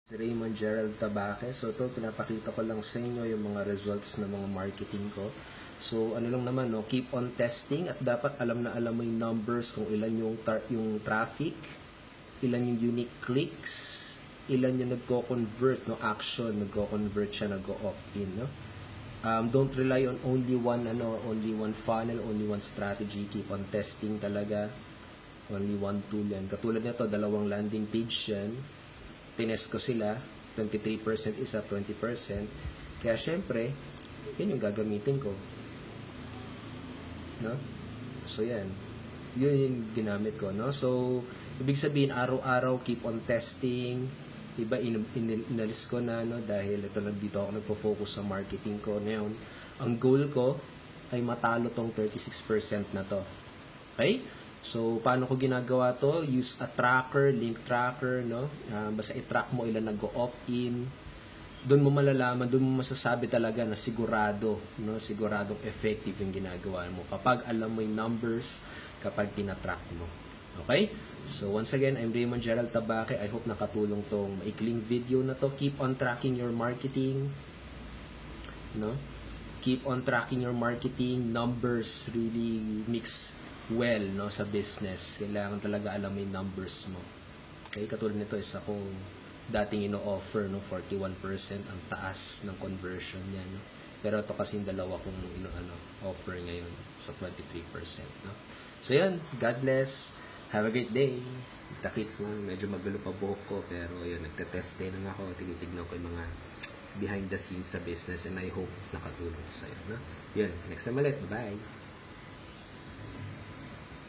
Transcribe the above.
Si Raymond Gerald Tabaque. So ito, pinapakita ko lang sa inyo yung mga results ng mga marketing ko. So ano lang naman, no? Keep on testing at dapat alam na alam mo yung numbers kung ilan yung traffic, ilan yung unique clicks, ilan yung nagko-convert, no? Action, nagko-convert siya, nagko-opt-in, no? Don't rely on only one funnel, only one strategy. Keep on testing talaga. Only one tool yan. Katulad nito, 2 landing page yan. Tinest ko sila, 23% isa, 20%. Kaya syempre, yan yung gagamitin ko. No? So yan. Yun yung ginamit ko, no? So, ibig sabihin, araw-araw, keep on testing. Iba, inalis ko na, no? Dahil ito lang dito ako nagpo-focus sa marketing ko. Ngayon, ang goal ko ay matalo tong 36% na to. Okay? So, paano ko ginagawa to? Use a tracker, link tracker, no? Basta i-track mo ilan nag-opt-in. Doon mo malalaman, doon mo masasabi talaga na sigurado, no? Siguradong effective yung ginagawa mo. Kapag alam mo yung numbers, kapag tina-track mo. Okay? So, once again, I'm Raymond Gerald Tabaque. I hope nakatulong tong maikling video na to. Keep on tracking your marketing. No? Keep on tracking your marketing. Numbers really mix well, no, sa business. Kailangan talaga alam mo yung numbers mo. Okay, katulad nito is akong dating ino-offer, no, 41% ang taas ng conversion niya, no. Pero ito kasi yung dalawa kong offer ngayon sa 23%, no. So yan, God bless. Have a great day. Takits, no, medyo magulo pa buhok ko, pero yun, nagte-test din lang ako. Tinitignan ko yung mga behind the scenes sa business and I hope nakatulong sa'yo, no. Yun, next time ulit. Bye.